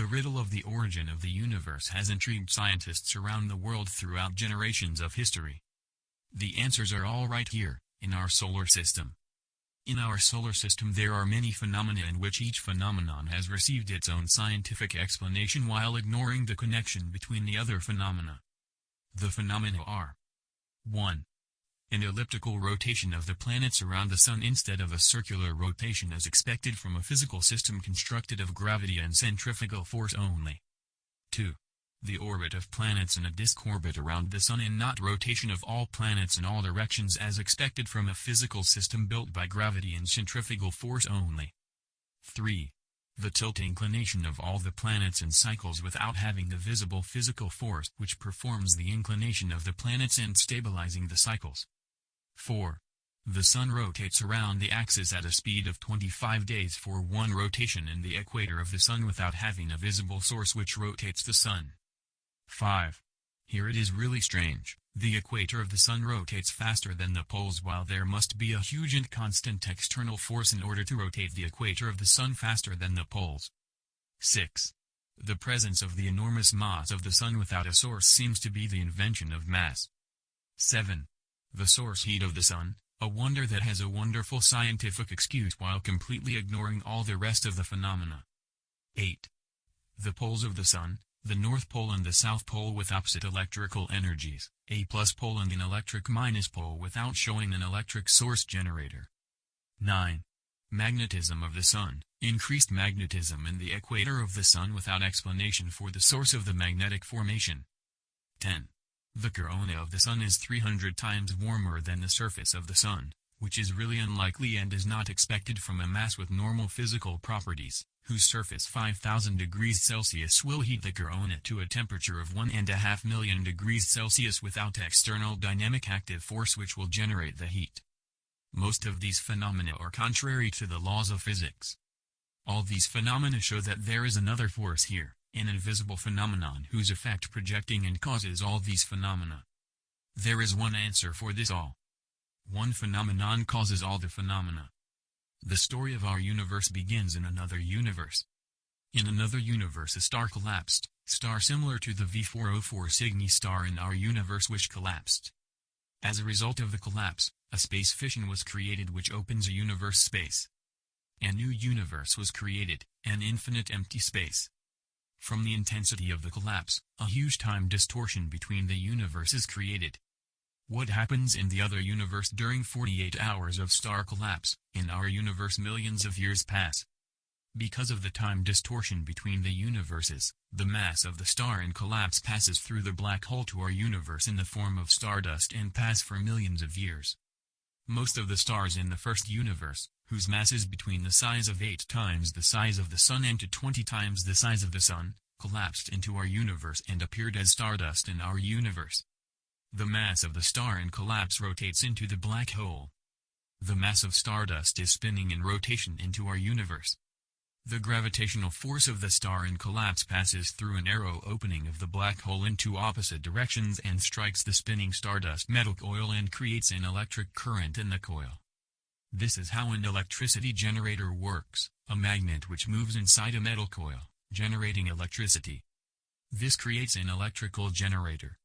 The riddle of the origin of the universe has intrigued scientists around the world throughout generations of history. The answers are all right here, in our solar system. In our solar system there are many phenomena in which each phenomenon has received its own scientific explanation while ignoring the connection between the other phenomena. The phenomena are 1. An elliptical rotation of the planets around the Sun instead of a circular rotation as expected from a physical system constructed of gravity and centrifugal force only. 2. The orbit of planets in a disk orbit around the Sun and not rotation of all planets in all directions as expected from a physical system built by gravity and centrifugal force only. 3. The tilt inclination of all the planets in cycles without having the visible physical force which performs the inclination of the planets and stabilizing the cycles. 4. The Sun rotates around the axis at a speed of 25 days for one rotation in the equator of the Sun without having a visible source which rotates the Sun. 5. Here it is really strange, the equator of the Sun rotates faster than the poles while there must be a huge and constant external force in order to rotate the equator of the Sun faster than the poles. 6. The presence of the enormous mass of the Sun without a source seems to be the invention of mass. 7. The source heat of the Sun, a wonder that has a wonderful scientific excuse while completely ignoring all the rest of the phenomena. 8. The poles of the Sun, the North Pole and the South Pole with opposite electrical energies, a plus pole and an electric minus pole without showing an electric source generator. 9. Magnetism of the Sun, increased magnetism in the equator of the Sun without explanation for the source of the magnetic formation. 10. The corona of the Sun is 300 times warmer than the surface of the Sun, which is really unlikely and is not expected from a mass with normal physical properties, whose surface 5,000 degrees Celsius will heat the corona to a temperature of 1.5 million degrees Celsius without external dynamic active force which will generate the heat. Most of these phenomena are contrary to the laws of physics. All these phenomena show that there is another force here, an invisible phenomenon whose effect projecting and causes all these phenomena. There is one answer for this all. One phenomenon causes all the phenomena. The story of our universe begins in another universe. In another universe a star collapsed, star similar to the V404 Cygni star in our universe which collapsed. As a result of the collapse, a space fission was created which opens a universe space. A new universe was created, an infinite empty space. From the intensity of the collapse, a huge time distortion between the universes created. What happens in the other universe during 48 hours of star collapse, in our universe millions of years pass. Because of the time distortion between the universes, the mass of the star in collapse passes through the black hole to our universe in the form of stardust and pass for millions of years. Most of the stars in the first universe, whose mass is between the size of 8 times the size of the Sun and to 20 times the size of the Sun, collapsed into our universe and appeared as stardust in our universe. The mass of the star in collapse rotates into the black hole. The mass of stardust is spinning in rotation into our universe. The gravitational force of the star in collapse passes through an arrow opening of the black hole in two opposite directions and strikes the spinning stardust metal coil and creates an electric current in the coil. This is how an electricity generator works, a magnet which moves inside a metal coil, generating electricity. This creates an electrical generator.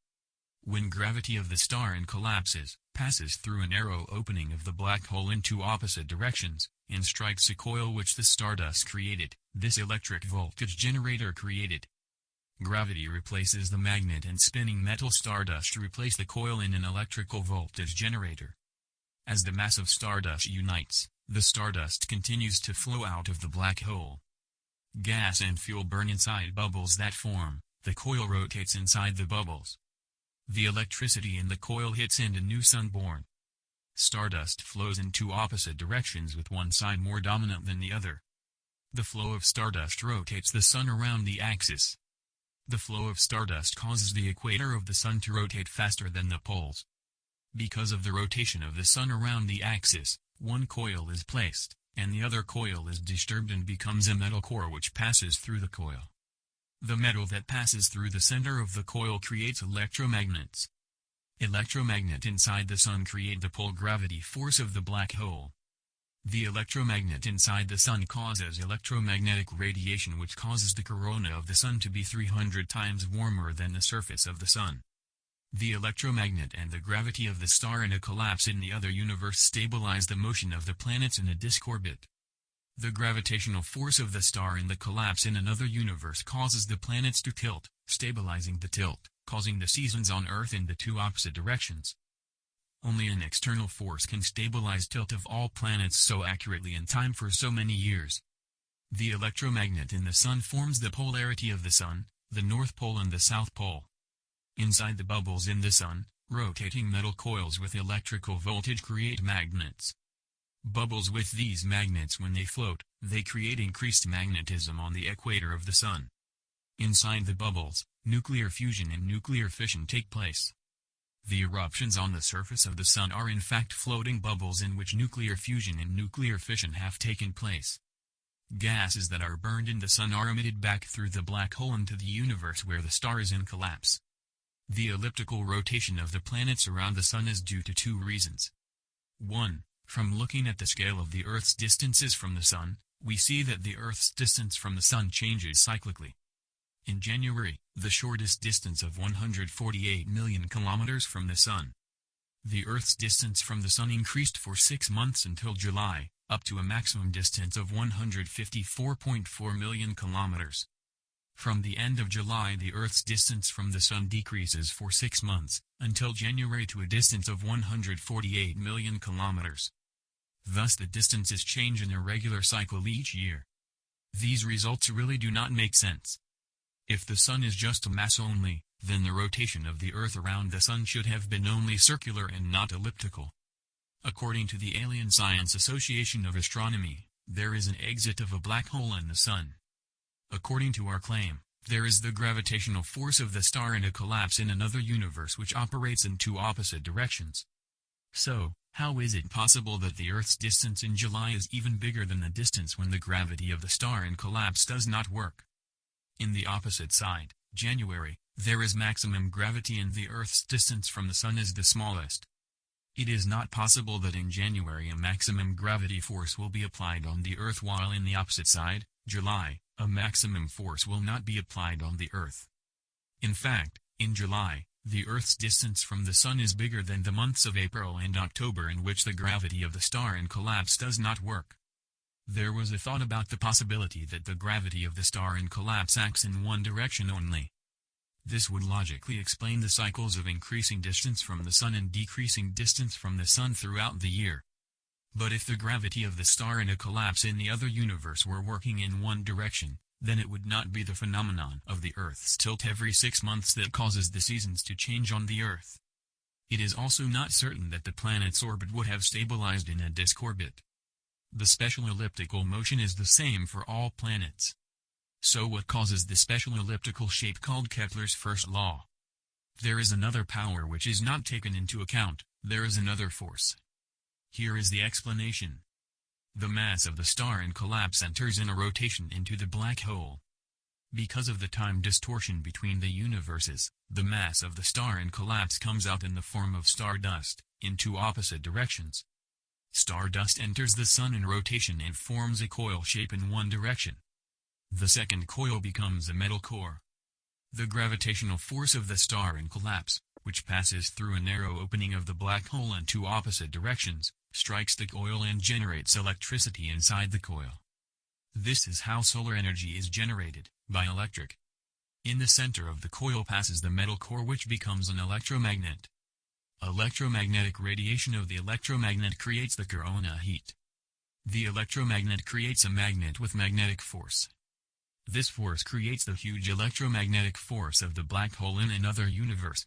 When gravity of the star in collapses, passes through an arrow opening of the black hole in two opposite directions, and strikes a coil which the stardust created, this electric voltage generator created. Gravity replaces the magnet and spinning metal stardust replace the coil in an electrical voltage generator. As the mass of stardust unites, the stardust continues to flow out of the black hole. Gas and fuel burn inside bubbles that form, the coil rotates inside the bubbles. The electricity in the coil hits and a new sun born. Stardust flows in two opposite directions with one side more dominant than the other. The flow of stardust rotates the sun around the axis. The flow of stardust causes the equator of the sun to rotate faster than the poles. Because of the rotation of the sun around the axis, one coil is placed, and the other coil is disturbed and becomes a metal core which passes through the coil. The metal that passes through the center of the coil creates electromagnets. Electromagnet inside the sun create the pole gravity force of the black hole. The electromagnet inside the Sun causes electromagnetic radiation, which causes the corona of the Sun to be 300 times warmer than the surface of the Sun. The electromagnet and the gravity of the star in a collapse in the other universe stabilize the motion of the planets in a disk orbit. The gravitational force of the star in the collapse in another universe causes the planets to tilt, stabilizing the tilt, causing the seasons on Earth in the two opposite directions. Only an external force can stabilize tilt of all planets so accurately in time for so many years. The electromagnet in the Sun forms the polarity of the Sun, the North Pole and the South Pole. Inside the bubbles in the Sun, rotating metal coils with electrical voltage create magnets. Bubbles with these magnets, when they float, they create increased magnetism on the equator of the Sun. Inside the bubbles, nuclear fusion and nuclear fission take place. The eruptions on the surface of the Sun are in fact floating bubbles in which nuclear fusion and nuclear fission have taken place. Gases that are burned in the Sun are emitted back through the black hole into the universe where the star is in collapse. The elliptical rotation of the planets around the Sun is due to two reasons. 1. From looking at the scale of the Earth's distances from the Sun, we see that the Earth's distance from the Sun changes cyclically. In January, the shortest distance of 148 million kilometers from the Sun. The Earth's distance from the Sun increased for 6 months until July, up to a maximum distance of 154.4 million kilometers. From the end of July, the Earth's distance from the Sun decreases for 6 months, until January, to a distance of 148 million kilometers. Thus the distances change in a regular cycle each year. These results really do not make sense. If the Sun is just a mass only, then the rotation of the Earth around the Sun should have been only circular and not elliptical. According to the Alien Science Association of Astronomy, there is an exit of a black hole in the Sun. According to our claim, there is the gravitational force of the star in a collapse in another universe which operates in two opposite directions. So, how is it possible that the Earth's distance in July is even bigger than the distance when the gravity of the star in collapse does not work? In the opposite side, January, there is maximum gravity and the Earth's distance from the Sun is the smallest. It is not possible that in January a maximum gravity force will be applied on the Earth while in the opposite side, July, a maximum force will not be applied on the Earth. In fact, in July, the Earth's distance from the Sun is bigger than the months of April and October in which the gravity of the star in collapse does not work. There was a thought about the possibility that the gravity of the star in collapse acts in one direction only. This would logically explain the cycles of increasing distance from the Sun and decreasing distance from the Sun throughout the year. But if the gravity of the star in a collapse in the other universe were working in one direction, then it would not be the phenomenon of the Earth's tilt every 6 months that causes the seasons to change on the Earth. It is also not certain that the planet's orbit would have stabilized in a disk orbit. The special elliptical motion is the same for all planets. So what causes the special elliptical shape called Kepler's first law? There is another power which is not taken into account, there is another force. Here is the explanation. The mass of the star in collapse enters in a rotation into the black hole. Because of the time distortion between the universes, the mass of the star in collapse comes out in the form of stardust, in two opposite directions. Stardust enters the Sun in rotation and forms a coil shape in one direction. The second coil becomes a metal core. The gravitational force of the star in collapse, which passes through a narrow opening of the black hole in two opposite directions, strikes the coil and generates electricity inside the coil. This is how solar energy is generated, by electric. In the center of the coil passes the metal core, which becomes an electromagnet. Electromagnetic radiation of the electromagnet creates the corona heat. The electromagnet creates a magnet with magnetic force. This force creates the huge electromagnetic force of the black hole in another universe.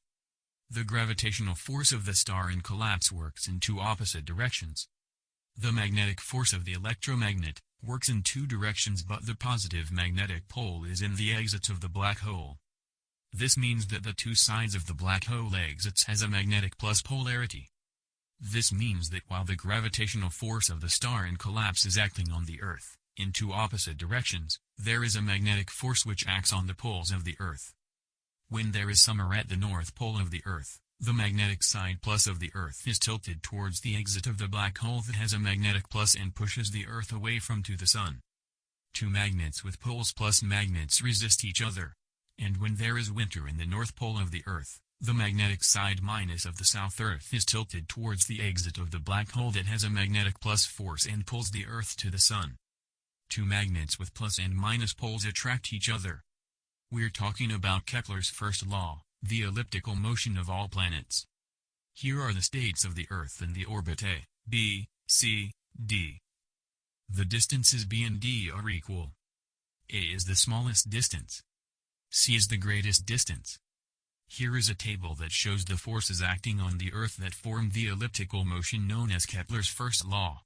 The gravitational force of the star in collapse works in two opposite directions. The magnetic force of the electromagnet works in two directions, but the positive magnetic pole is in the exits of the black hole. This means that the two sides of the black hole exits has a magnetic plus polarity. This means that while the gravitational force of the star in collapse is acting on the Earth, in two opposite directions, there is a magnetic force which acts on the poles of the Earth. When there is summer at the North Pole of the Earth, The magnetic side plus of the Earth is tilted towards the exit of the black hole that has a magnetic plus and pushes the Earth away from to the Sun. Two magnets with poles plus magnets resist each other. And when there is winter in the north pole of the Earth, the magnetic side minus of the south Earth is tilted towards the exit of the black hole that has a magnetic plus force and pulls the Earth to the Sun. Two magnets with plus and minus poles attract each other. We're talking about Kepler's first law, the elliptical motion of all planets. Here are the states of the Earth in the orbit A, B, C, D. The distances B and D are equal. A is the smallest distance. C is the greatest distance. Here is a table that shows the forces acting on the Earth that form the elliptical motion known as Kepler's first law.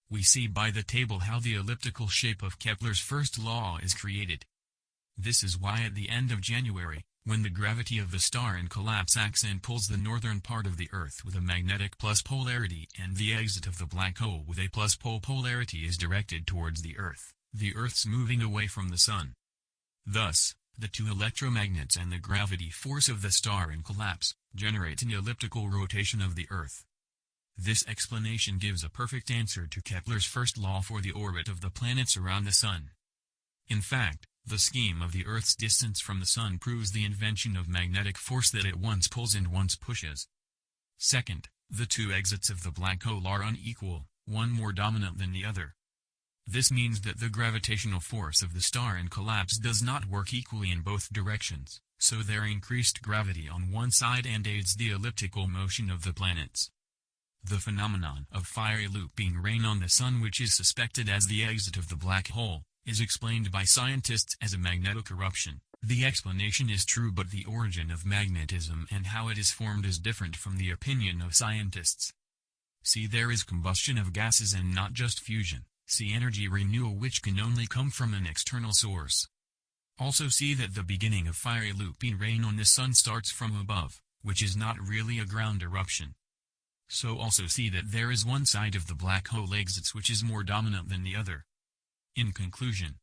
We see by the table how the elliptical shape of Kepler's first law is created. This is why at the end of January, when the gravity of the star in collapse acts and pulls the northern part of the Earth with a magnetic plus polarity and the exit of the black hole with a plus pole polarity is directed towards the Earth's moving away from the Sun. Thus, the two electromagnets and the gravity force of the star in collapse generate an elliptical rotation of the Earth. This explanation gives a perfect answer to Kepler's first law for the orbit of the planets around the Sun. In fact, the scheme of the Earth's distance from the Sun proves the invention of magnetic force that it once pulls and once pushes. Second, the two exits of the black hole are unequal, one more dominant than the other. This means that the gravitational force of the star in collapse does not work equally in both directions, so there increased gravity on one side and aids the elliptical motion of the planets. The phenomenon of fiery looping rain on the Sun, which is suspected as the exit of the black hole, is explained by scientists as a magnetic eruption. The explanation is true, but the origin of magnetism and how it is formed is different from the opinion of scientists. See, there is combustion of gases and not just fusion. See energy renewal, which can only come from an external source. Also see that the beginning of fiery looping rain on the Sun starts from above, which is not really a ground eruption. So also see that there is one side of the black hole exits which is more dominant than the other. In conclusion,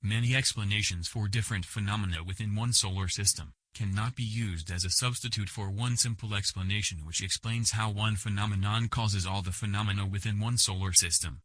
many explanations for different phenomena within one solar system cannot be used as a substitute for one simple explanation which explains how one phenomenon causes all the phenomena within one solar system.